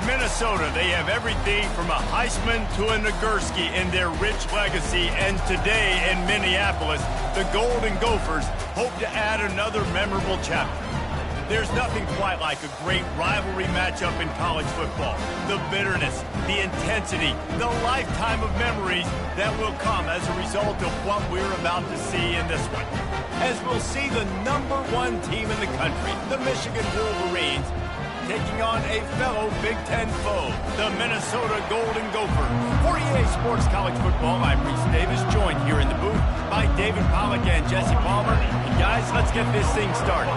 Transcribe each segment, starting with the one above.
At Minnesota, they have everything from a Heisman to a Nagurski in their rich legacy, and today in Minneapolis, the Golden Gophers hope to add another memorable chapter. There's nothing quite like a great rivalry matchup in college football. The bitterness, the intensity, the lifetime of memories that will come as a result of what we're about to see in this one. As we'll see the #1 team in the country, the Michigan Wolverines, taking on a fellow Big Ten foe, the Minnesota Golden Gophers. For EA Sports College Football, I'm Reese Davis, joined here in the booth by David Pollack and Jesse Palmer. And guys, let's get this thing started.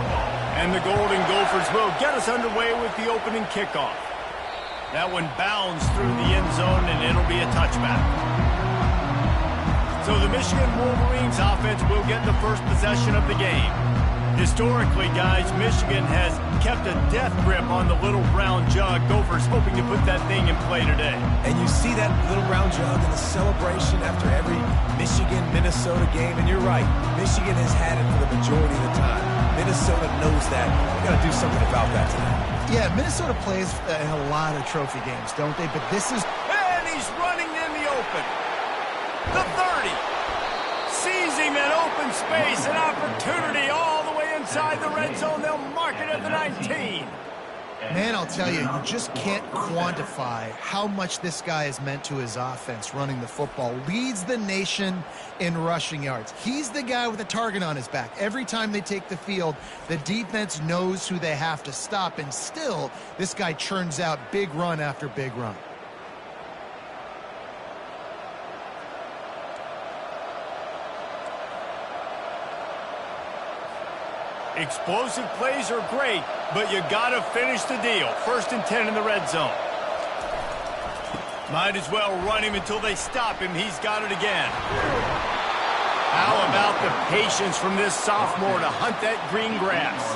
And the Golden Gophers will get us underway with the opening kickoff. That one bounds through the end zone, and it'll be a touchback. So the Michigan Wolverines offense will get the first possession of the game. Historically, guys, Michigan has kept a death grip on the little brown jug. Gophers hoping to put that thing in play today. And you see that little brown jug in the celebration after every Michigan-Minnesota game. And you're right, Michigan has had it for the majority of the time. Minnesota knows that. We've got to do something about that tonight. Yeah, Minnesota plays in a lot of trophy games, don't they? But this is... And he's running in the open. The 30. Sees him in open space, an opportunity all the way inside the red zone. They'll mark it at the 19. Man, I'll tell you, you just can't quantify how much this guy has meant to his offense running the football. Leads the nation in rushing yards. He's the guy with a target on his back. Every time they take the field, the defense knows who they have to stop, and still, this guy churns out big run after big run. Explosive plays are great, but you gotta finish the deal. 1st and 10 in the red zone. Might as well run him until they stop him. He's got it again. How about the patience from this sophomore to hunt that green grass?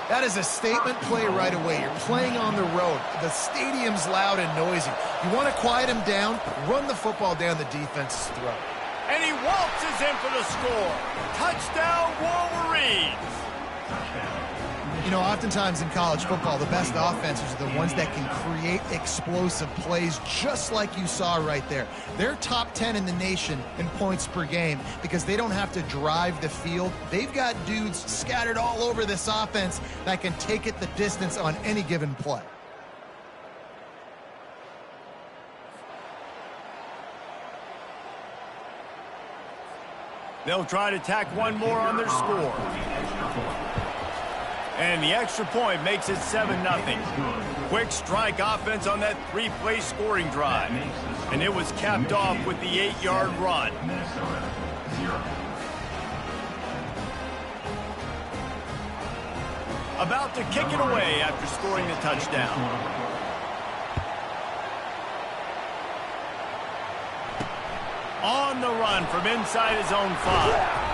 That is a statement play right away. You're playing on the road. The stadium's loud and noisy. You want to quiet him down, run the football down the defense's throat. And he waltzes in for the score. Touchdown, Wolverines! You know, oftentimes in college football, the best offenses are the ones that can create explosive plays just like you saw right there. They're top 10 in the nation in points per game because they don't have to drive the field. They've got dudes scattered all over this offense that can take it the distance on any given play. They'll try to tack one more on their score. And the extra point makes it 7-0. Quick strike offense on that 3-play scoring drive. And it was capped off with the 8-yard run. About to kick it away after scoring the touchdown. On the run from inside his own 5.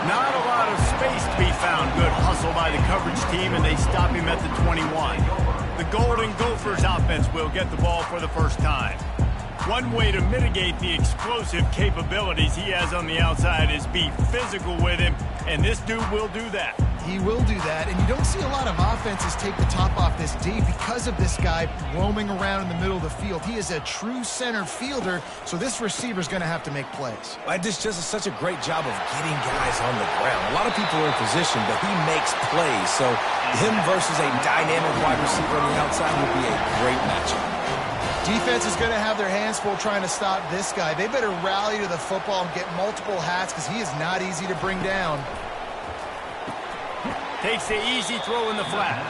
Not a lot of space to be found. Good hustle by the coverage team, and they stop him at the 21. The Golden Gophers offense will get the ball for the first time. One way to mitigate the explosive capabilities he has on the outside is be physical with him, and this dude will do that. He will do that, and you don't see a lot of offenses take the top off this D because of this guy roaming around in the middle of the field. He is a true center fielder, so this receiver's going to have to make plays. This just such a great job of getting guys on the ground. A lot of people are in position, but he makes plays, so him versus a dynamic wide receiver on the outside will be a great matchup. Defense is going to have their hands full trying to stop this guy. They better rally to the football and get multiple hats because he is not easy to bring down. Takes the easy throw in the flat.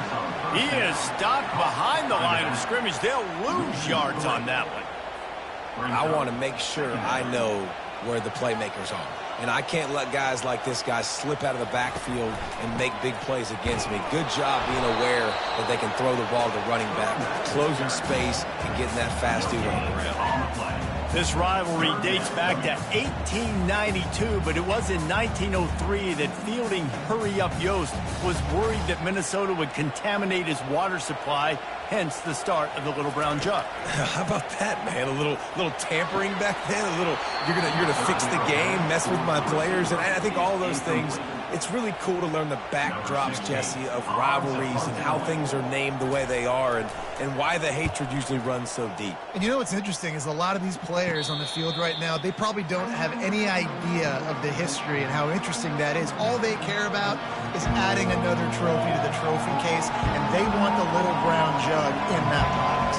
He is stopped behind the line of scrimmage. They'll lose yards on that one. I want to make sure I know where the playmakers are. And I can't let guys like this guy slip out of the backfield and make big plays against me. Good job being aware that they can throw the ball to the running back, closing space, and getting that fast dude on the ground. This rivalry dates back to 1892, but it was in 1903 that fielding Hurry-Up Yost was worried that Minnesota would contaminate his water supply, hence the start of the little brown jug. How about that, man? A little tampering back then, a little you're gonna fix the game, mess with my players, and I think all those things It's really cool to learn the backdrops, Jesse, of rivalries and how things are named the way they are and why the hatred usually runs so deep. And you know what's interesting is a lot of these players on the field right now, they probably don't have any idea of the history and how interesting that is. All they care about is adding another trophy to the trophy case, and they want the little brown jug in that box.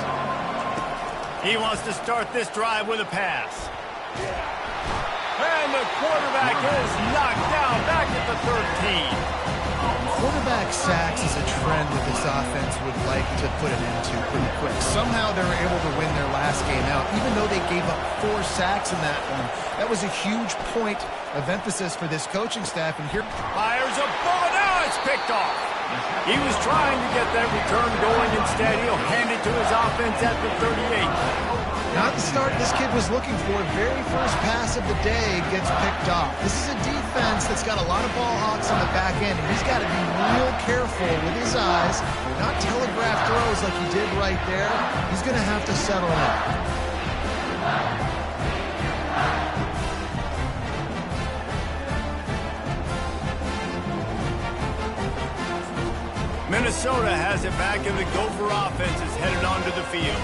He wants to start this drive with a pass. And the quarterback is knocked down back at the 13. Quarterback sacks is a trend that this offense would like to put an end to pretty quick. Somehow they were able to win their last game out, even though they gave up 4 sacks in that one. That was a huge point of emphasis for this coaching staff. And here fires a bullet. Now it's picked off. He was trying to get that return going. Instead, he'll hand it to his offense at the 38. Not the start this kid was looking for. Very first pass of the day gets picked off. This is a defense that's got a lot of ball hawks on the back end, and he's got to be real careful with his eyes, not telegraph throws like he did right there. He's going to have to settle in. Minnesota has it back, and the Gopher offense is headed onto the field.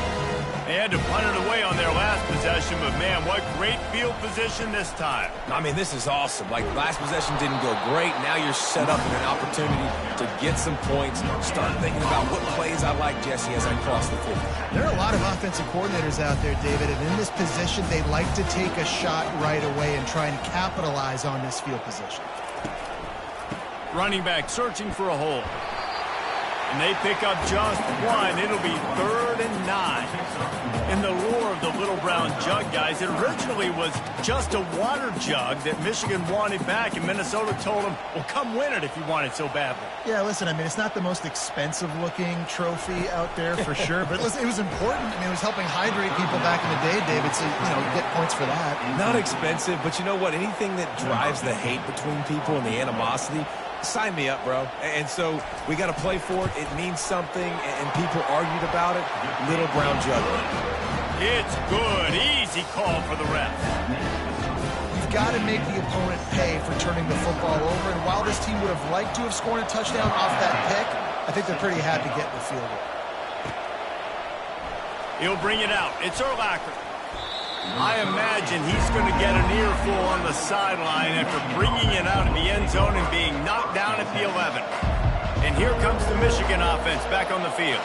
They had to punt it away on their last possession, but man, what great field position this time. I mean, this is awesome. Like, last possession didn't go great. Now you're set up in an opportunity to get some points. Start thinking about what plays I like, Jesse, as I cross the field. There are a lot of offensive coordinators out there, David, and in this position, they like to take a shot right away and try and capitalize on this field position. Running back searching for a hole. And they pick up just one. It'll be 3rd and 9. In the lore of the little brown jug, guys, it originally was just a water jug that Michigan wanted back, and Minnesota told them, well, come win it if you want it so badly. Yeah, listen, I mean, it's not the most expensive-looking trophy out there for sure, but listen, it was important. I mean, it was helping hydrate people back in the day, David, so, you know, get points for that. Not expensive, but you know what? Anything that drives the hate between people and the animosity, sign me up, bro. And so we got to play for it. It means something, and people argued about it. Little brown jug. It's good. Easy call for the ref. You've got to make the opponent pay for turning the football over, and while this team would have liked to have scored a touchdown off that pick, I think they're pretty happy getting the field goal. He'll bring it out. It's Urlacher. I imagine he's going to get an earful on the sideline after bringing it out of the end zone and being knocked down at the 11. And here comes the Michigan offense back on the field.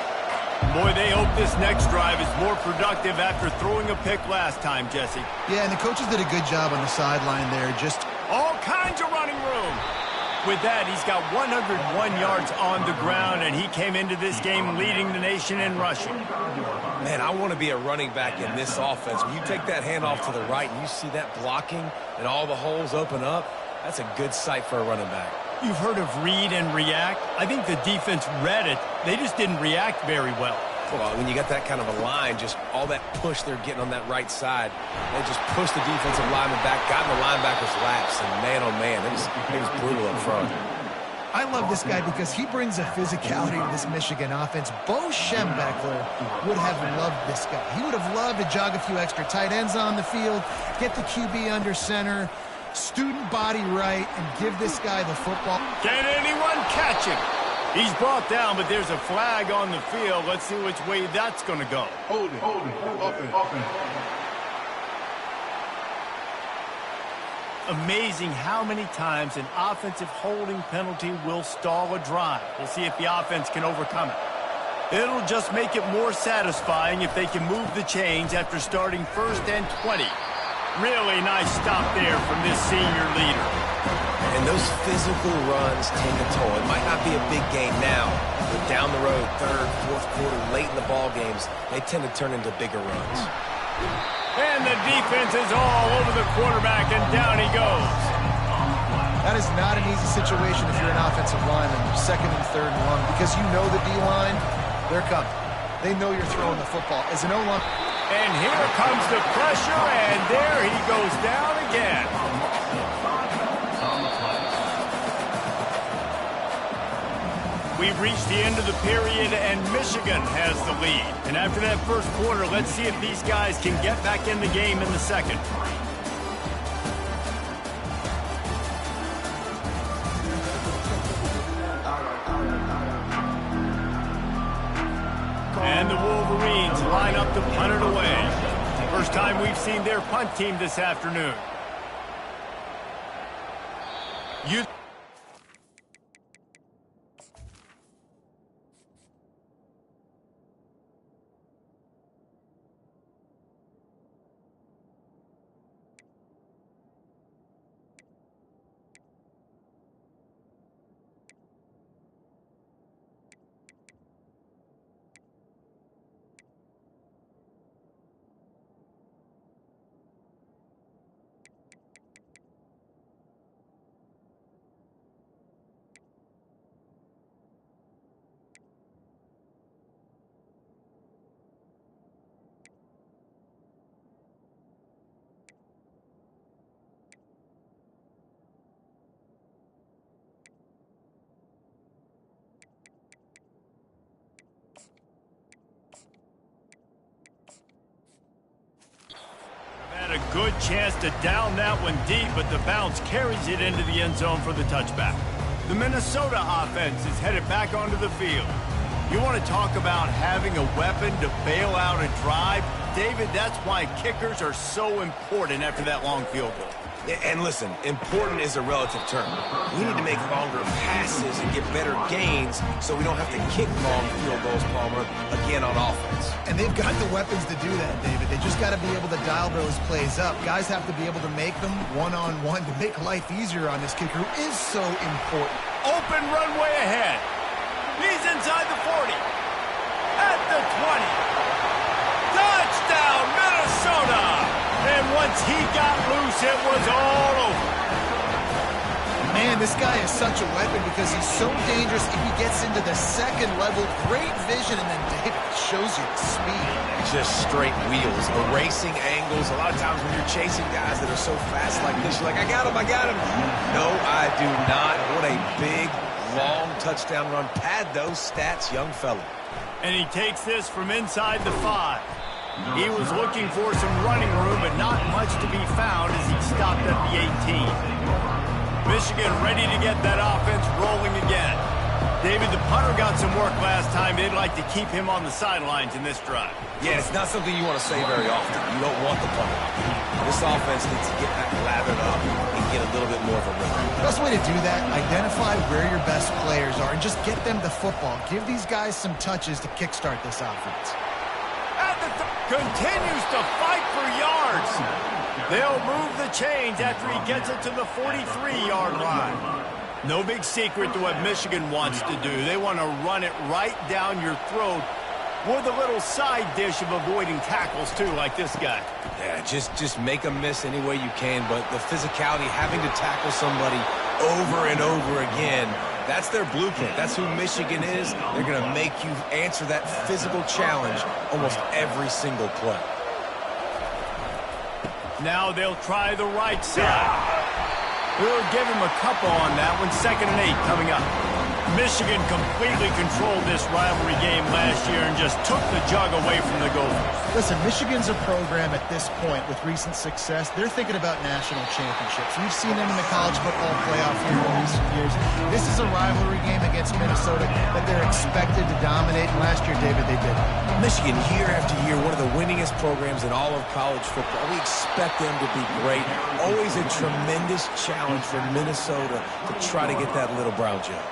Boy, they hope this next drive is more productive after throwing a pick last time, Jesse. Yeah, and the coaches did a good job on the sideline there. Just all kinds of running room. With that, he's got 101 yards on the ground, and he came into this game leading the nation in rushing. Man, I want to be a running back in this offense. When you take that handoff to the right and you see that blocking and all the holes open up, that's a good sight for a running back. You've heard of read and react. I think the defense read it. They just didn't react very well. Well, when you got that kind of a line, just all that push they're getting on that right side, they just pushed the defensive lineman back, got in the linebacker's laps, and man, oh man, it was brutal up front. I love this guy because he brings a physicality to this Michigan offense. Bo Schembechler would have loved this guy. He would have loved to jog a few extra tight ends on the field, get the QB under center, student body right, and give this guy the football. Can anyone catch him? He's brought down, but there's a flag on the field. Let's see which way that's going to go. Hold it. Offense. Amazing how many times an offensive holding penalty will stall a drive. We'll see if the offense can overcome it. It'll just make it more satisfying if they can move the chains after starting 1st and 20. Really nice stop there from this senior leader. And those physical runs tend to toll. It might not be a big game now, but down the road, 3rd, 4th quarter, late in the ball games, they tend to turn into bigger runs. And the defense is all over the quarterback, and down he goes. That is not an easy situation if you're an offensive lineman, 2nd and 3rd and 1, because you know the D-line, they're coming. They know you're throwing the football. As an O-line. And here comes the pressure, and there he goes down again. We've reached the end of the period, and Michigan has the lead. And after that first quarter, let's see if these guys can get back in the game in the second. offense line up to punt it away. First time we've seen their punt team this afternoon. Had a good chance to down that one deep, but the bounce carries it into the end zone for the touchback. The Minnesota offense is headed back onto the field. You want to talk about having a weapon to bail out a drive? David, that's why kickers are so important after that long field goal. And listen, important is a relative term. We need to make longer passes and get better gains so we don't have to kick long field goals, Palmer, again on offense. And they've got the weapons to do that, David. They just got to be able to dial those plays up. Guys have to be able to make them one-on-one to make life easier on this kicker, who is so important. Open runway ahead. He's inside the 40. At the 20. Touchdown, Minnesota! And once he got loose, it was all over. Man, this guy is such a weapon because he's so dangerous if he gets into the second level. Great vision, and then David shows you the speed. Just straight wheels, erasing angles. A lot of times when you're chasing guys that are so fast like this, you're like, I got him. No, I do not. What a big, long touchdown run. Pad those stats, young fella. And he takes this from inside the 5. He was looking for some running room, but not much to be found as he stopped at the 18. Michigan ready to get that offense rolling again. David, the punter got some work last time. They'd like to keep him on the sidelines in this drive. Yeah, it's not something you want to say very often. You don't want the punter. This offense needs to get back lathered up and get a little bit more of a rhythm. Best way to do that, identify where your best players are and just get them the football. Give these guys some touches to kickstart this offense. Continues to fight for yards. They'll move the chains after he gets it to the 43-yard line. No big secret to what Michigan wants to do. They want to run it right down your throat with a little side dish of avoiding tackles, too, like this guy. Yeah, just make them miss any way you can, but the physicality, having to tackle somebody over and over again, that's their blueprint. That's who Michigan is. They're going to make you answer that physical challenge almost every single play. Now they'll try the right side. We'll give him a couple on that one. 2nd and 8 coming up. Michigan completely controlled this rivalry game last year and just took the jug away from the Gophers. Listen, Michigan's a program at this point with recent success. They're thinking about national championships. We've seen them in the college football playoff here in recent years. This is a rivalry game against Minnesota that they're expected to dominate. And last year, David, they did. Michigan, year after year, one of the winningest programs in all of college football. We expect them to be great. Always a tremendous challenge for Minnesota to try to get that little brown jug.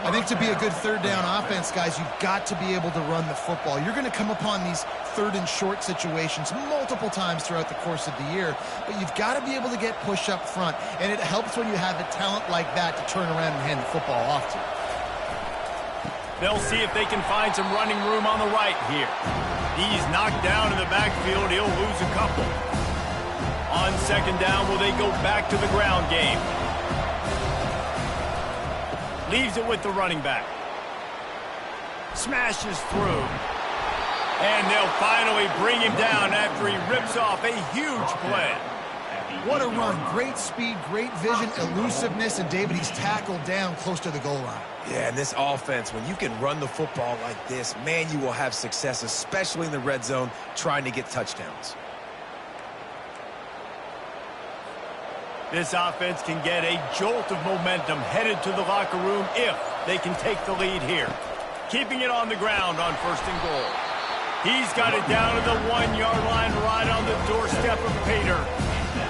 I think to be a good third down offense, guys, you've got to be able to run the football. You're going to come upon these third and short situations multiple times throughout the course of the year, but you've got to be able to get push up front, and it helps when you have a talent like that to turn around and hand the football off to. They'll see if they can find some running room on the right here. He's knocked down in the backfield. He'll lose a couple. On 2nd down, will they go back to the ground game? Leaves it with the running back. Smashes through. And they'll finally bring him down after he rips off a huge play. What a run. Great speed, great vision, elusiveness, and David, he's tackled down close to the goal line. Yeah, and this offense, when you can run the football like this, man, you will have success, especially in the red zone, trying to get touchdowns. This offense can get a jolt of momentum headed to the locker room if they can take the lead here. Keeping it on the ground on 1st and goal. He's got it down to the 1-yard line right on the doorstep of Pater.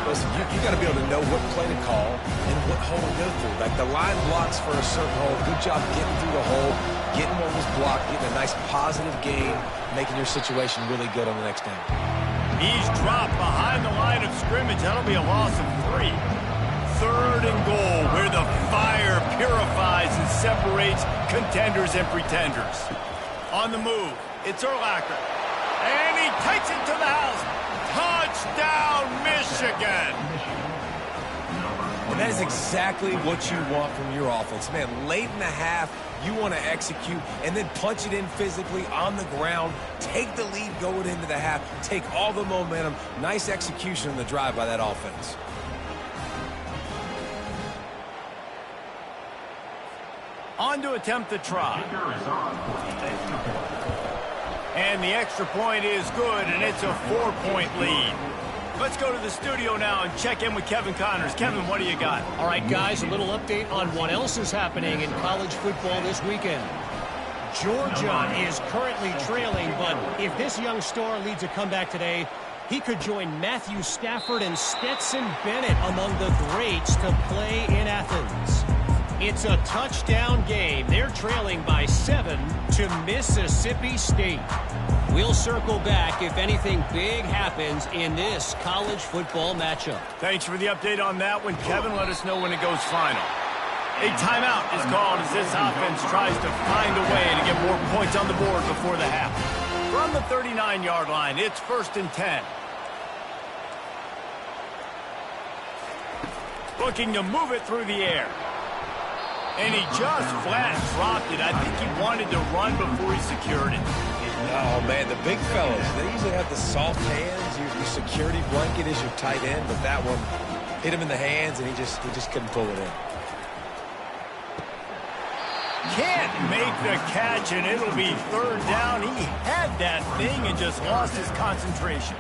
Listen, you got to be able to know what play to call and what hole to go through. Like the line blocks for a certain hole. Good job getting through the hole, getting what was blocked, getting a nice positive gain, making your situation really good on the next down. He's dropped behind the line of scrimmage. That'll be a loss of 3. 3rd and goal, where the fire purifies and separates contenders and pretenders. On the move, it's Urlacher. And he takes it to the house. Touchdown, Michigan! And that is exactly what you want from your offense. Man, late in the half, you want to execute and then punch it in physically on the ground. Take the lead going into the half. Take all the momentum. Nice execution on the drive by that offense. On to attempt the try. And the extra point is good, and it's a 4-point lead. Let's go to the studio now and check in with Kevin Connors. Kevin, what do you got? All right, guys, a little update on what else is happening in college football this weekend. Georgia is currently trailing, but if this young star leads a comeback today, he could join Matthew Stafford and Stetson Bennett among the greats to play in Athens. It's a touchdown game. They're trailing by 7 to Mississippi State. We'll circle back if anything big happens in this college football matchup. Thanks for the update on that one, Kevin. Let us know when it goes final. A timeout is called as this offense tries to find a way to get more points on the board before the half. From the 39-yard line, it's 1st and 10. Looking to move it through the air. And he just flat dropped it. I think he wanted to run before he secured it. Oh, man, the big fellas, they usually have the soft hands. Your security blanket is your tight end, but that one hit him in the hands, and he just couldn't pull it in. Can't make the catch, and it'll be 3rd down. He had that thing and just lost his concentration.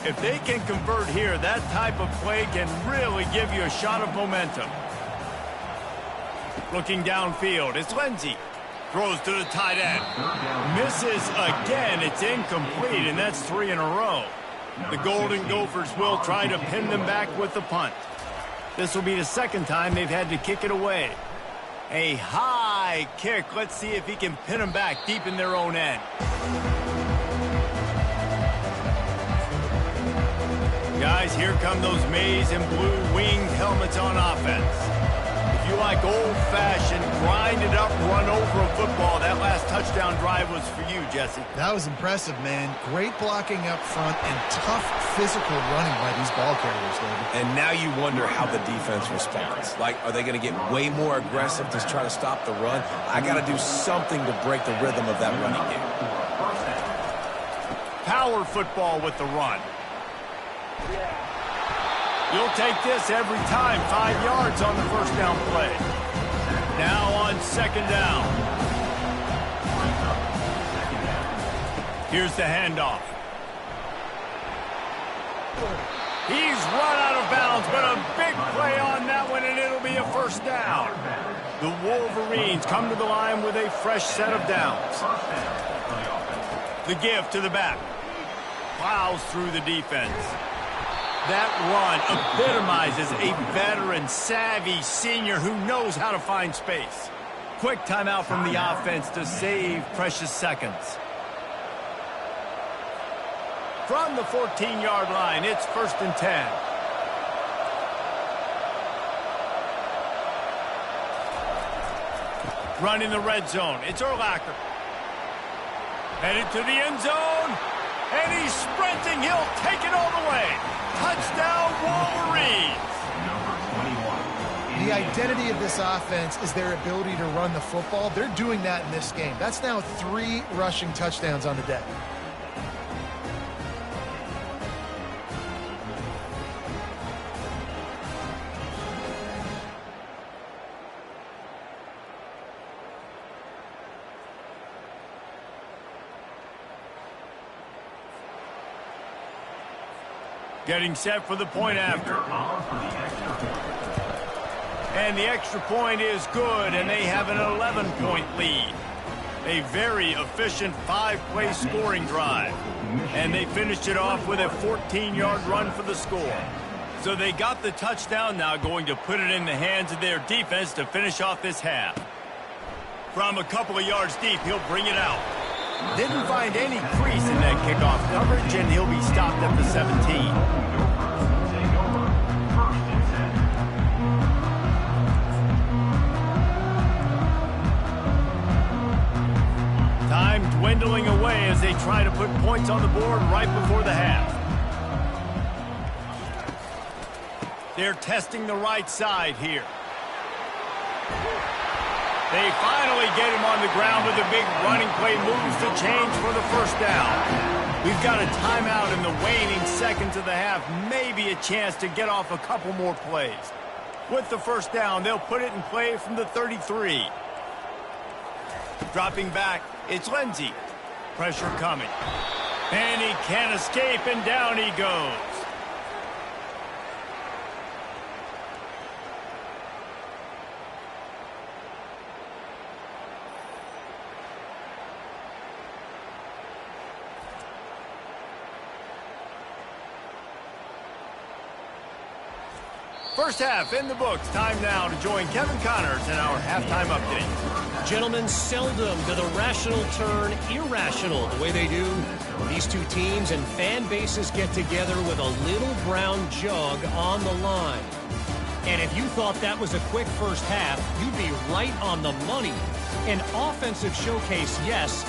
If they can convert here, that type of play can really give you a shot of momentum. Looking downfield, it's Lindsey. Throws to the tight end. Misses again. It's incomplete, and that's 3 in a row. The Golden Gophers will try to pin them back with the punt. This will be the 2nd time they've had to kick it away. A high kick. Let's see if he can pin them back deep in their own end. Guys, here come those maize and blue winged helmets on offense. If you like old-fashioned, grind-it-up, run-over a football, that last touchdown drive was for you, Jesse. That was impressive, man. Great blocking up front and tough physical running by these ball carriers, David. And now you wonder how the defense responds. Like, are they going to get way more aggressive to try to stop the run? I got to do something to break the rhythm of that running game. Power football with the run. You'll take this every time. 5 yards on the 1st down play. Now on 2nd down. Here's the handoff. He's run out of bounds, but a big play on that one, and it'll be a 1st down. The Wolverines come to the line with a fresh set of downs. The give to the back. Plows through the defense. That run epitomizes a veteran, savvy senior who knows how to find space. Quick timeout from the offense to save precious seconds. From the 14-yard line, it's 1st and 10. Run in the red zone. It's Urlacher. Headed to the end zone. And he's sprinting. He'll take it all the way. Touchdown, Wolverines. The identity of this offense is their ability to run the football. They're doing that in this game. That's now 3 rushing touchdowns on the day. Getting set for the point after. And the extra point is good, and they have an 11-point lead. A very efficient 5-play scoring drive. And they finished it off with a 14-yard run for the score. So they got the touchdown, now going to put it in the hands of their defense to finish off this half. From a couple of yards deep, he'll bring it out. Didn't find any crease in that kickoff coverage, and he'll be stopped at the 17. Time dwindling away as they try to put points on the board right before the half. They're testing the right side here. They finally get him on the ground with a big running play, moves the change for the first down. We've got a timeout in the waning seconds of the half, maybe a chance to get off a couple more plays. With the first down, they'll put it in play from the 33. Dropping back, it's Lindsey. Pressure coming. And he can't escape, and down he goes. First half in the books. Time now to join Kevin Connors in our halftime update. Gentlemen, seldom do the rational turn irrational the way they do. These two teams and fan bases get together with a little brown jug on the line. And if you thought that was a quick first half, you'd be right on the money. An offensive showcase, yes,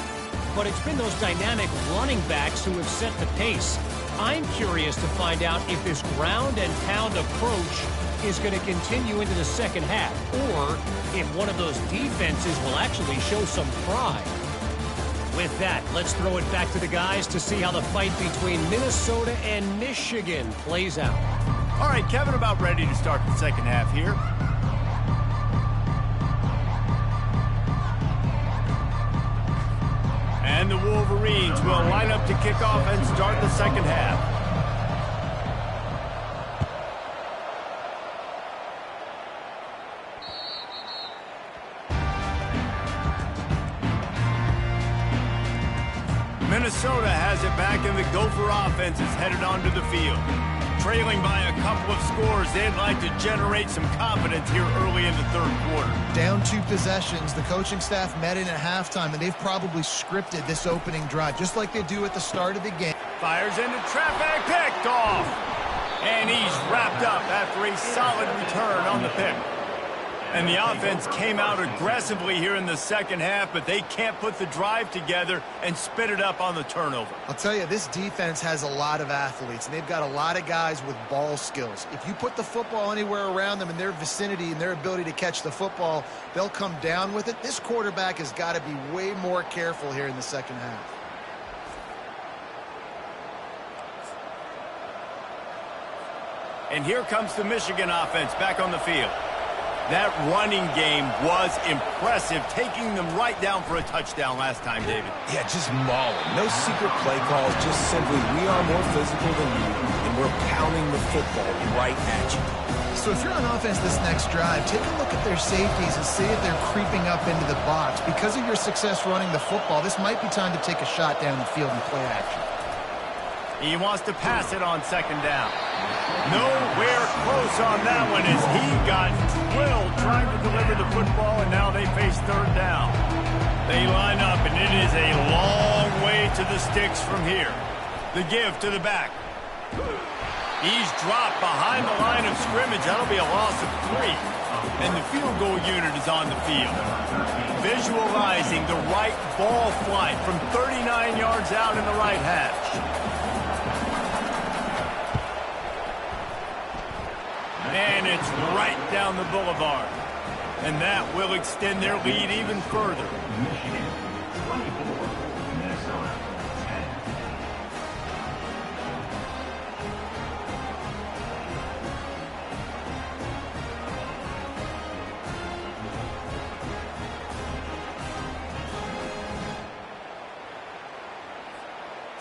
but it's been those dynamic running backs who have set the pace. I'm curious to find out if this ground and pound approach is going to continue into the second half, or if one of those defenses will actually show some pride. With that, let's throw it back to the guys to see how the fight between Minnesota and Michigan plays out. All right, Kevin, about ready to start the second half here. And the Wolverines will line up to kick off and start the second half. Minnesota has it back, and the Gopher offense is headed onto the field. Trailing by a couple of scores, they'd like to generate some confidence here early in the third quarter. Down 2 possessions, the coaching staff met in at halftime, and they've probably scripted this opening drive, just like they do at the start of the game. Fires into traffic, picked off. And he's wrapped up after a solid return on the pick. And the offense came out aggressively here in the second half, but they can't put the drive together and spit it up on the turnover. I'll tell you, this defense has a lot of athletes, and they've got a lot of guys with ball skills. If you put the football anywhere around them in their vicinity and their ability to catch the football, they'll come down with it. This quarterback has got to be way more careful here in the second half. And here comes the Michigan offense back on the field. That running game was impressive, taking them right down for a touchdown last time, David. Yeah, just mauling. No secret play calls, just simply we are more physical than you, and we're pounding the football right at you. So if you're on offense this next drive, take a look at their safeties and see if they're creeping up into the box. Because of your success running the football, this might be time to take a shot down the field and play action. He wants to pass it on second down. Nowhere close on that one as he got drilled trying to deliver the football, and now they face third down. They line up, and it is a long way to the sticks from here. The give to the back. He's dropped behind the line of scrimmage. That'll be a loss of 3. And the field goal unit is on the field. Visualizing the right ball flight from 39 yards out in the right hash. And it's right down the boulevard. And that will extend their lead even further. Michigan 24, Minnesota 10.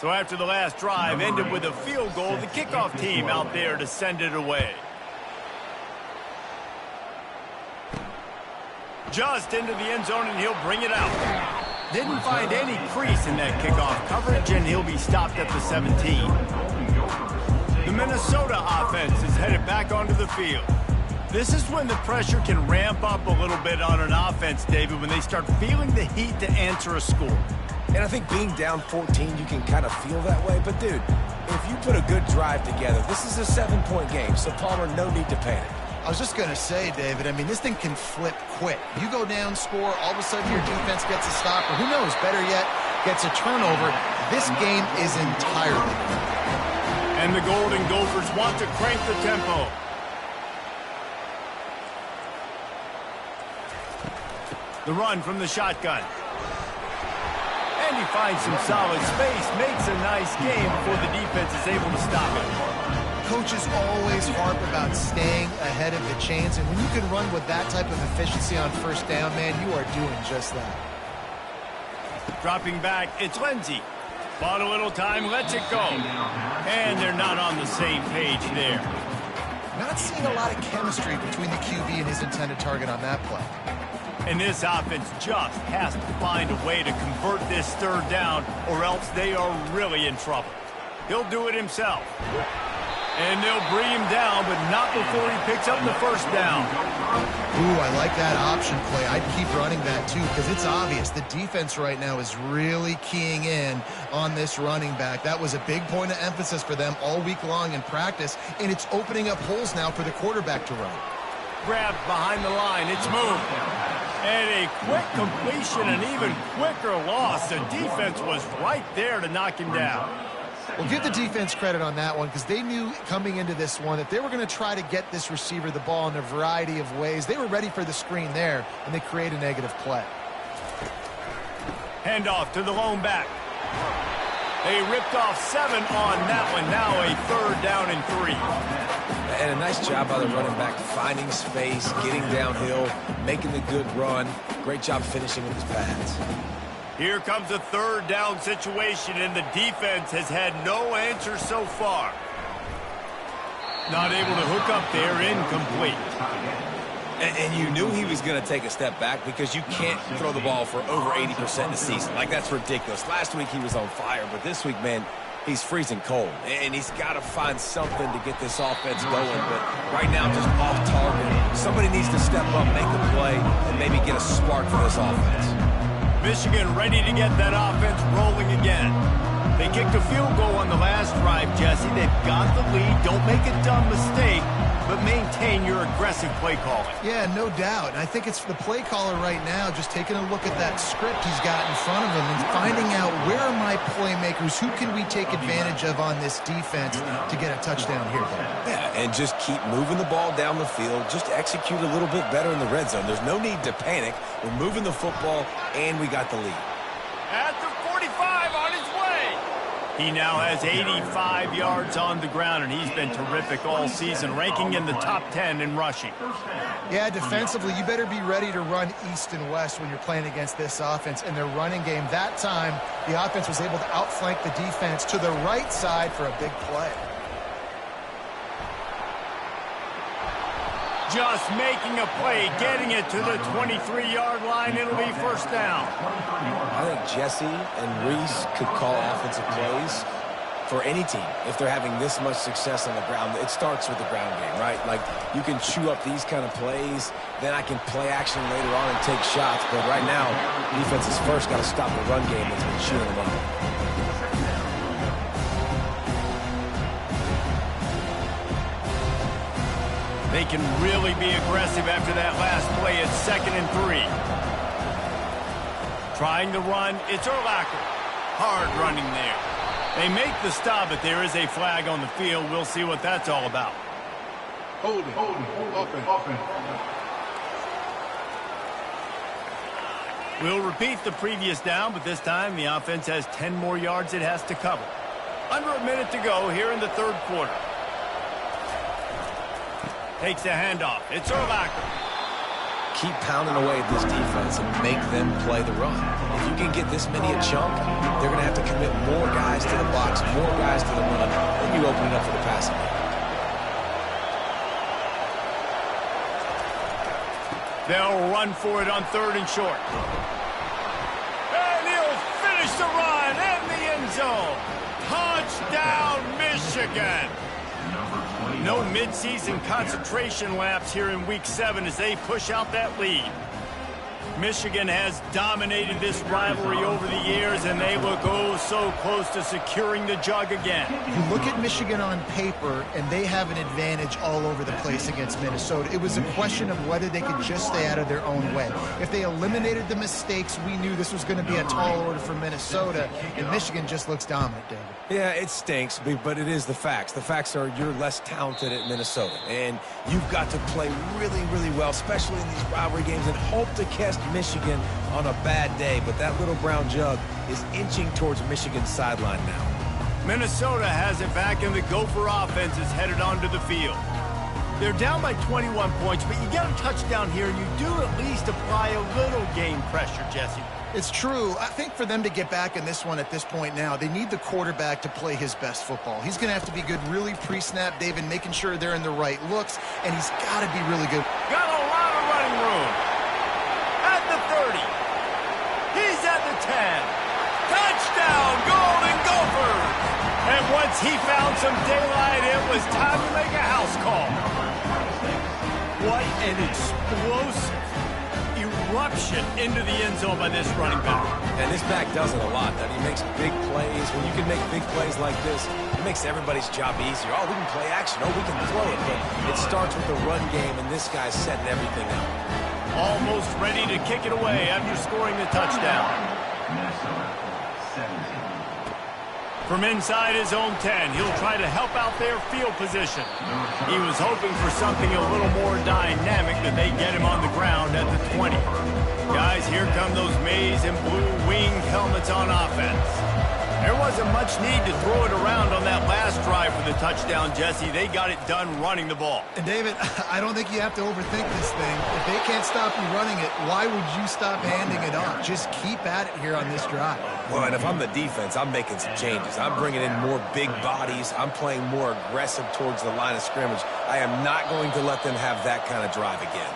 So after the last drive ended with a field goal, the kickoff team out there to send it away. Just into the end zone, and he'll bring it out. Didn't find any crease in that kickoff coverage, and he'll be stopped at the 17. The Minnesota offense is headed back onto the field. This is when the pressure can ramp up a little bit on an offense, David, when they start feeling the heat to answer a score. And I think being down 14, you can kind of feel that way. But, dude, if you put a good drive together, this is a 7-point game, so, Palmer, no need to panic. I was just going to say, David, I mean, this thing can flip quick. You go down, score, all of a sudden your defense gets a stop, or who knows, better yet, gets a turnover. This game is entirely different. And the Golden Gophers want to crank the tempo. The run from the shotgun. And he finds some solid space, makes a nice game before the defense is able to stop it. Coaches always harp about staying ahead of the chains, and when you can run with that type of efficiency on first down, man, you are doing just that. Dropping back, it's Lindsey. Bought a little time, lets it go. And they're not on the same page there. Not seeing a lot of chemistry between the QB and his intended target on that play. And this offense just has to find a way to convert this third down, or else they are really in trouble. He'll do it himself. And they'll bring him down, but not before he picks up the first down. Ooh, I like that option play. I'd keep running that too, because it's obvious the defense right now is really keying in on this running back. That was a big point of emphasis for them all week long in practice, and it's opening up holes now for the quarterback to run. Grabbed behind the line, it's moved. And a quick completion, an even quicker loss. The defense was right there to knock him down. Well, give the defense credit on that one, because they knew coming into this one that they were going to try to get this receiver the ball in a variety of ways. They were ready for the screen there, and they create a negative play. Handoff to the lone back. They ripped off 7 on that one. Now a third down and 3. And a nice job by the running back, finding space, getting downhill, making the good run. Great job finishing with his pads. Here comes a third down situation, and the defense has had no answer so far. Not able to hook up there, incomplete. And you knew he was going to take a step back, because you can't throw the ball for over 80% of the season. Like, that's ridiculous. Last week he was on fire, but this week, man, he's freezing cold. And he's got to find something to get this offense going. But right now, just off target. Somebody needs to step up, make a play, and maybe get a spark for this offense. Michigan ready to get that offense rolling again. They kicked a field goal on the last drive, Jesse. They've got the lead. Don't make a dumb mistake, but maintain your aggressive play calling. Yeah, no doubt. And I think it's the play caller right now just taking a look at that script he's got in front of him and finding out, where are my playmakers? Who can we take advantage of on this defense to get a touchdown here? Yeah, and just keep moving the ball down the field. Just execute a little bit better in the red zone. There's no need to panic. We're moving the football, and we got the lead. At the 45, on his way. He now has 85 yards on the ground, and he's been terrific all season, ranking in the top 10 in rushing. Yeah, defensively, you better be ready to run east and west when you're playing against this offense. In their running game, that time, the offense was able to outflank the defense to the right side for a big play. Just making a play, getting it to the 23-yard line. It'll be first down. I think Jesse and Reese could call offensive plays for any team if they're having this much success on the ground. It starts with the ground game, right? Like, you can chew up these kind of plays, then I can play action later on and take shots. But right now, defense has first got to stop the run game that's been chewing them up. They can really be aggressive after that last play. It's 2nd and 3. Trying to run, it's Urlacher. Hard running there. They make the stop, but there is a flag on the field. We'll see what that's all about. Hold it, open. We'll repeat the previous down, but this time the offense has 10 more yards it has to cover. Under a minute to go here in the third quarter. Takes the handoff. It's Urlacher. Keep pounding away at this defense and make them play the run. If you can get this many a chunk, they're going to have to commit more guys to the box, more guys to the run, then you open it up for the passing game. They'll run for it on 3rd and short. And Tries to run in the end zone. Touchdown, Michigan. No midseason concentration laps here in Week 7 as they push out that lead. Michigan has dominated this rivalry over the years, and they look oh so close to securing the jug again. You look at Michigan on paper, and they have an advantage all over the place against Minnesota. It was a question of whether they could just stay out of their own way. If they eliminated the mistakes, we knew this was going to be a tall order for Minnesota, and Michigan just looks dominant, David. Yeah, it stinks, but it is the facts. The facts are you're less talented at Minnesota, and you've got to play really, really well, especially in these rivalry games, and hope to catch Michigan on a bad day. But that little brown jug is inching towards Michigan's sideline now. Minnesota has it back, and the Gopher offense is headed onto the field. They're down by 21 points, but you get a touchdown here, and you do at least apply a little game pressure, Jesse. It's true. I think for them to get back in this one at this point now, they need the quarterback to play his best football. He's going to have to be good really pre-snap, David, making sure they're in the right looks, and he's got to be really good. Got a lot of running room. At the 30. He's at the 10. Touchdown, Golden Gophers! And once he found some daylight, it was time to make a house call. What an explosive eruption into the end zone by this running back. And this back does it a lot. He makes big plays. When you can make big plays like this, it makes everybody's job easier. Oh, we can play action. Oh, we can throw it. But it starts with the run game, and this guy's setting everything up. Almost ready to kick it away after scoring the touchdown. From inside his own 10, he'll try to help out their field position. He was hoping for something a little more dynamic, that they get him on the ground at the 20. Guys, here come those maize and blue winged helmets on offense. There wasn't much need to throw it around on that last drive for the touchdown, Jesse. They got it done running the ball. And David, I don't think you have to overthink this thing. If they can't stop you running it, why would you stop handing it off? Just keep at it here on this drive. Well, and if I'm the defense, I'm making some changes. I'm bringing in more big bodies. I'm playing more aggressive towards the line of scrimmage. I am not going to let them have that kind of drive again.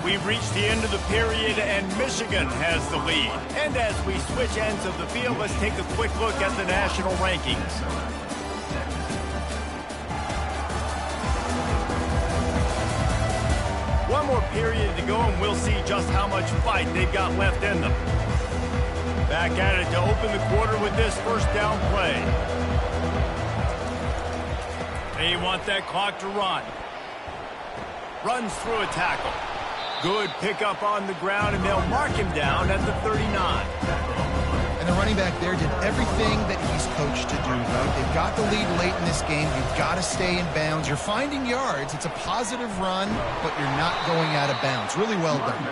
We've reached the end of the period, and Michigan has the lead. And as we switch ends of the field, let's take a quick look at the national rankings. One more period to go, and we'll see just how much fight they've got left in them. Back at it to open the quarter with this first down play. They want that clock to run. Runs through a tackle. Good pickup on the ground, and they'll mark him down at the 39. And the running back there did everything that he's coached to do, right? They've got the lead late in this game. You've got to stay in bounds. You're finding yards. It's a positive run, but you're not going out of bounds. Really well done.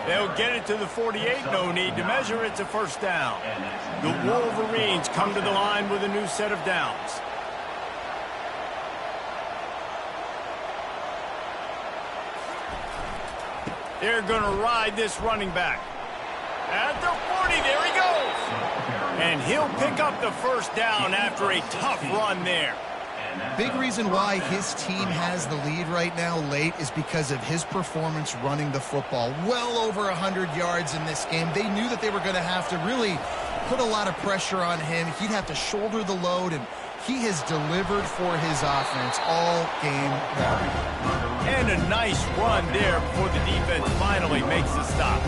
They'll get it to the 48. No need to measure. It's a first down. The Wolverines come to the line with a new set of downs. They're going to ride this running back. At the 40, there he goes. And he'll pick up the first down after a tough run there. Big reason why his team has the lead right now late is because of his performance running the football. Well over 100 yards in this game. They knew that they were going to have to really put a lot of pressure on him. He'd have to shoulder the load, and he has delivered for his offense all game long. And a nice run there before the defense finally makes the stop.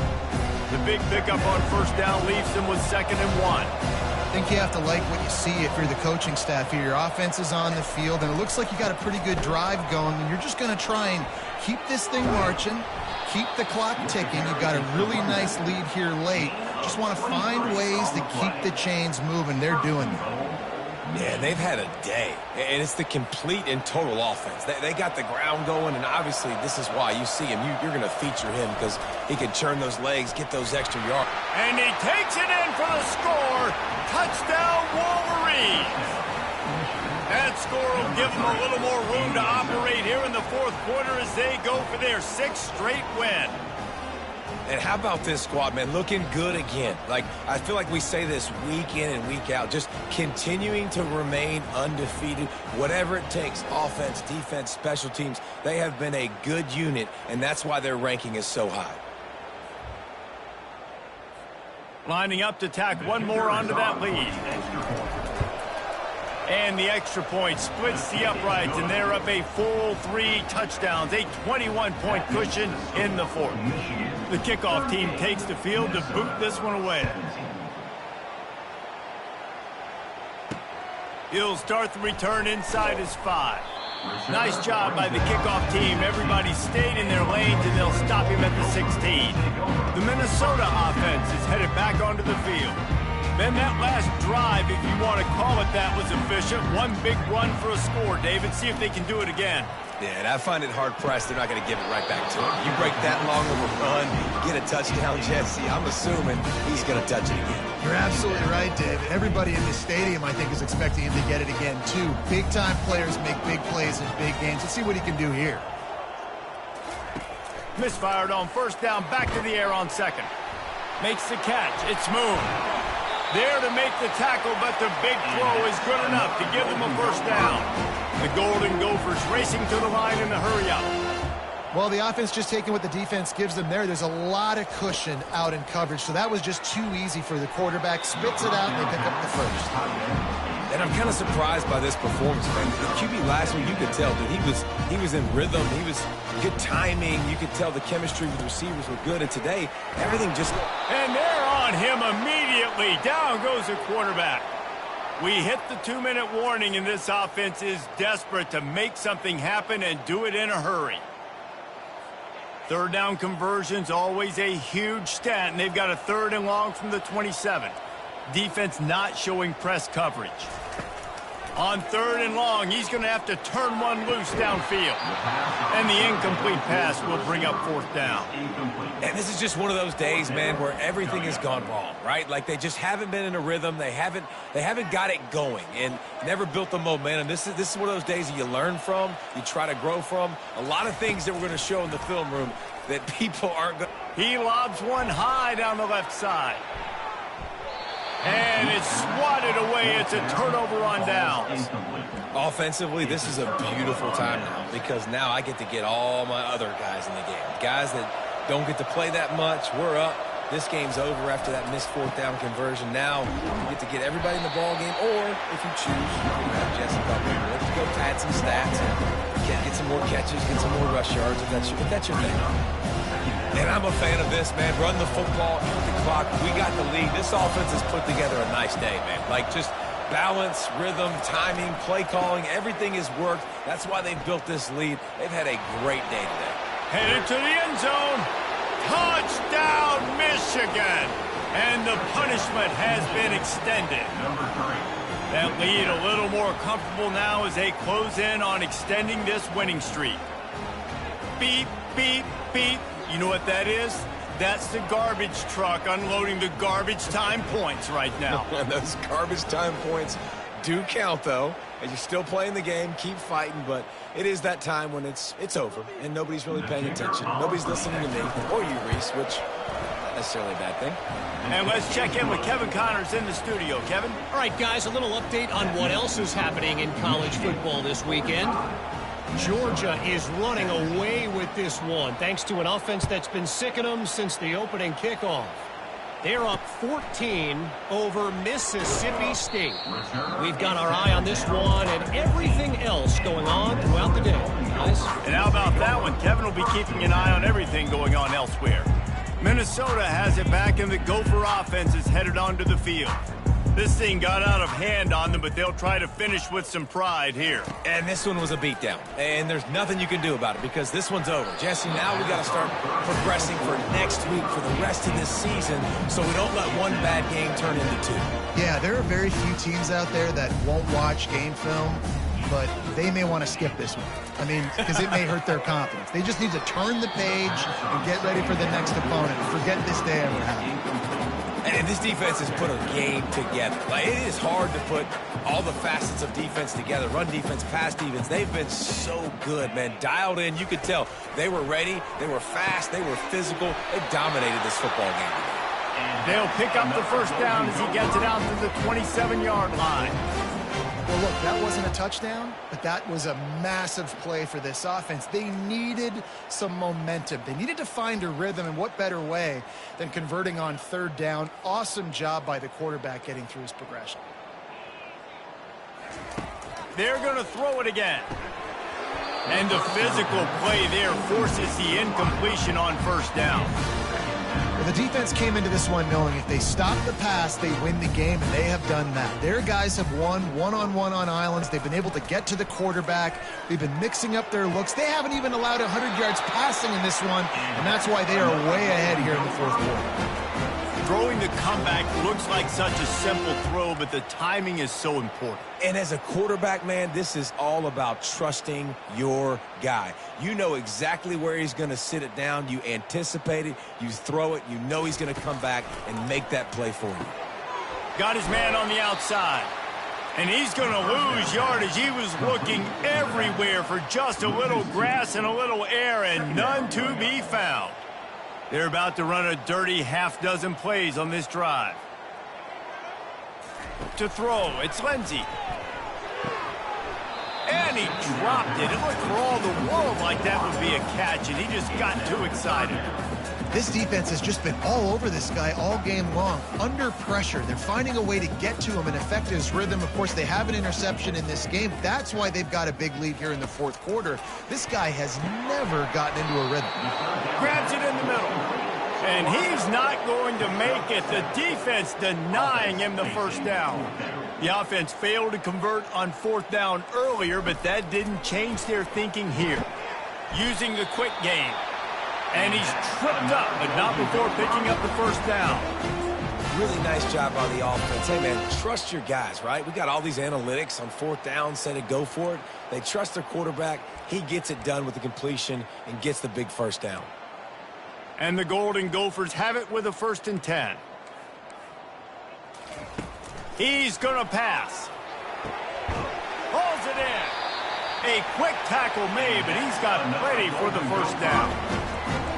The big pickup on first down leaves them with 2nd and 1. I think you have to like what you see if you're the coaching staff here. Your offense is on the field, and it looks like you got a pretty good drive going, and you're just going to try and keep this thing marching, keep the clock ticking. You've got a really nice lead here late. Just want to find ways to keep the chains moving. They're doing it. Yeah, they've had a day, and it's the complete and total offense. They got the ground going, and obviously this is why you see him. You're going to feature him because he can churn those legs, get those extra yards. And he takes it in for the score. Touchdown, Wolverines. That score will give them a little more room to operate here in the fourth quarter as they go for their 6th straight win. And how about this squad, man? Looking good again. Like, I feel like we say this week in and week out, just continuing to remain undefeated, whatever it takes, offense, defense, special teams. They have been a good unit, and that's why their ranking is so high. Lining up to tack one more onto that lead. And the extra point splits the uprights, and they're up a full 3 touchdowns, a 21-point cushion in the fourth. The kickoff team takes the field to boot this one away. He'll start the return inside his 5. Nice job by the kickoff team. Everybody stayed in their lanes, and they'll stop him at the 16. The Minnesota offense is headed back onto the field. Then that last drive, if you want to call it that, was efficient. One big run for a score, David. See if they can do it again. Yeah, and I find it hard-pressed they're not going to give it right back to him. You break that long of a run, get a touchdown, Jesse, I'm assuming he's going to touch it again. You're absolutely right, David. Everybody in this stadium, I think, is expecting him to get it again, too. Big-time players make big plays in big games. Let's see what he can do here. Misfired on first down, back to the air on second. Makes the catch. It's Moon. There to make the tackle, but the big throw is good enough to give them a first down. The Golden Gophers racing to the line in a hurry-up. Well, the offense just taking what the defense gives them there. There's a lot of cushion out in coverage, so that was just too easy for the quarterback. Spits it out, and they pick up the first. And I'm kind of surprised by this performance, man. The QB last week, you could tell, dude, he was in rhythm. He was good timing. You could tell the chemistry with the receivers were good. And today, everything just... And they're on him immediately. Down goes the quarterback. We hit the 2-minute warning, and this offense is desperate to make something happen and do it in a hurry. Third down conversion's always a huge stat, and they've got a 3rd and long from the 27. Defense not showing press coverage. On 3rd and long, he's going to have to turn one loose downfield. And the incomplete pass will bring up 4th down. And this is just one of those days, man, where everything has gone wrong, right? Like they just haven't been in a rhythm. They haven't got it going and never built the momentum. This is one of those days that you learn from, you try to grow from. A lot of things that we're going to show in the film room that people aren't going to. He lobs one high down the left side. And it's swatted away. It's a turnover on downs. Offensively, this is a beautiful time now because now I get to get all my other guys in the game. Guys that don't get to play that much. We're up. This game's over after that missed 4th down conversion. Now you get to get everybody in the ball game, or if you choose, you can have Jesse let's go pad some stats and get some more catches, get some more rush yards if that's your thing. And I'm a fan of this, man. Run the football, eat the clock. We got the lead. This offense has put together a nice day, man. Like just balance, rhythm, timing, play calling, everything has worked. That's why they've built this lead. They've had a great day today. Headed to the end zone. Touchdown, Michigan. And the punishment has been extended. That lead a little more comfortable now as they close in on extending this winning streak. Beep, beep, beep. You know what that is? That's the garbage truck unloading the garbage time points right now. Those garbage time points do count, though. And you're still playing the game, keep fighting, but it is that time when it's over, and nobody's really paying attention. Nobody's listening to me, or you, Reese, which not necessarily a bad thing. And let's check in with Kevin Connors in the studio. Kevin? All right, guys, a little update on what else is happening in college football this weekend. Georgia is running away with this one, thanks to an offense that's been sicking them since the opening kickoff. They're up 14 over Mississippi State. We've got our eye on this one and everything else going on throughout the day, guys. And how about that one? Kevin will be keeping an eye on everything going on elsewhere. Minnesota has it back, and the Gopher offense is headed onto the field. This thing got out of hand on them, but they'll try to finish with some pride here. And this one was a beatdown, and there's nothing you can do about it because this one's over. Jesse, now we got to start progressing for next week for the rest of this season so we don't let one bad game turn into 2. Yeah, there are very few teams out there that won't watch game film, but they may want to skip this one. I mean, because it may hurt their confidence. They just need to turn the page and get ready for the next opponent. Forget this day ever happened. And this defense has put a game together. Like, it is hard to put all the facets of defense together. Run defense, pass defense. They've been so good, man. Dialed in. You could tell they were ready. They were fast. They were physical. They dominated this football game today. They'll pick up the first down as he gets it out to the 27-yard line. Well, look, that wasn't a touchdown, but that was a massive play for this offense. They needed some momentum. They needed to find a rhythm, and what better way than converting on third down. Awesome job by the quarterback getting through his progression. They're going to throw it again. And the physical play there forces the incompletion on first down. Well, the defense came into this one knowing if they stop the pass, they win the game, and they have done that. Their guys have won one-on-one on islands. They've been able to get to the quarterback. They've been mixing up their looks. They haven't even allowed 100 yards passing in this one, and that's why they are way ahead here in the fourth quarter. Throwing the comeback looks like such a simple throw, but the timing is so important. And as a quarterback, man, this is all about trusting your guy. You know exactly where he's going to sit it down. You anticipate it. You throw it. You know he's going to come back and make that play for you. Got his man on the outside. And he's going to lose yardage. He was looking everywhere for just a little grass and a little air, and none to be found. They're about to run a dirty half-dozen plays on this drive. To throw, it's Lindsey. And he dropped it. It looked for all the world like that would be a catch, and he just got too excited. This defense has just been all over this guy all game long. Under pressure, they're finding a way to get to him and affect his rhythm. Of course, they have an interception in this game. That's why they've got a big lead here in the fourth quarter. This guy has never gotten into a rhythm. Grabs it in the middle. And he's not going to make it. The defense denying him the first down. The offense failed to convert on fourth down earlier, but that didn't change their thinking here. Using the quick game. And he's tripped up, but not before picking up the first down. Really nice job by the offense. Hey, man, trust your guys, right? We got all these analytics on fourth down, say to go for it. They trust their quarterback. He gets it done with the completion and gets the big first down. And the Golden Gophers have it with a 1st and 10. He's going to pass. Hauls it in. A quick tackle made, but he's got plenty for the first down.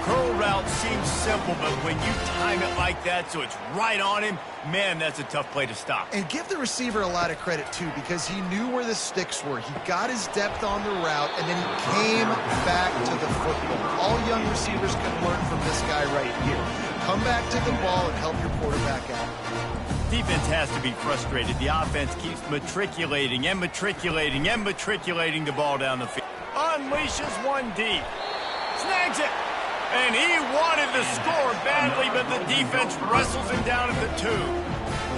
Curl route seems simple, but when you time it like that so it's right on him, man, that's a tough play to stop. And give the receiver a lot of credit, too, because he knew where the sticks were. He got his depth on the route, and then he came back to the football. All young receivers can learn from this guy right here. Come back to the ball and help your quarterback out. Defense has to be frustrated. The offense keeps matriculating and matriculating and matriculating the ball down the field. Unleashes one deep. Snags it. And he wanted to score badly, but the defense wrestles him down at the 2.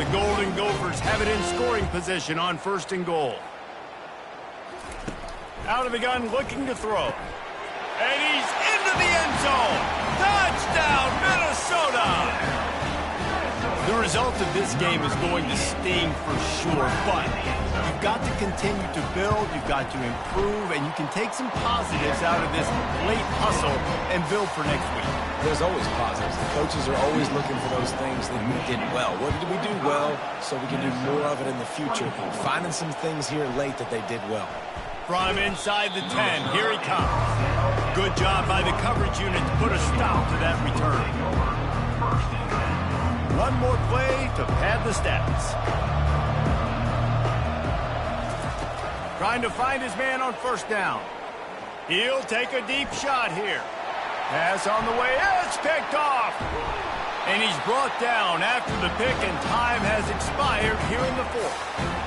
The Golden Gophers have it in scoring position on 1st and goal. Out of the gun, looking to throw. And he's into the end zone. Touchdown, Minnesota! The result of this game is going to sting for sure, but you've got to continue to build, you've got to improve, and you can take some positives out of this late hustle and build for next week. There's always positives. The coaches are always looking for those things that we did well. What did we do well so we can do more of it in the future? Finding some things here late that they did well. From inside the 10, here he comes. Good job by the coverage unit to put a stop to that return. One more play to pad the stats. Trying to find his man on first down. He'll take a deep shot here. Pass on the way. It's picked off. And he's brought down after the pick, and time has expired here in the fourth.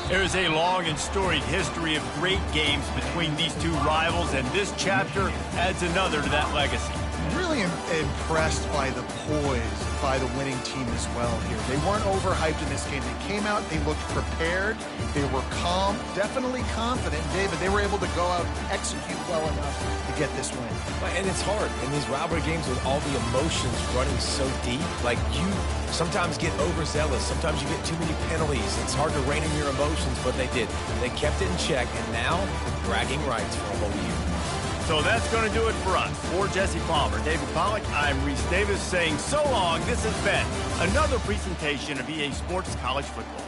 There's a long and storied history of great games between these two rivals, and this chapter adds another to that legacy. Really impressed by the poise by the winning team as well here. They weren't overhyped in this game. They came out, they looked prepared, they were calm, definitely confident. David, they were able to go out and execute well enough to get this win. And it's hard in these rivalry games with all the emotions running so deep. Like, you sometimes get overzealous. Sometimes you get too many penalties. It's hard to rein in your emotions, but they did. They kept it in check, and now bragging rights for a whole year. So that's going to do it for us. For Jesse Palmer, David Pollack, I'm Reese Davis saying so long. This has been another presentation of EA Sports College Football.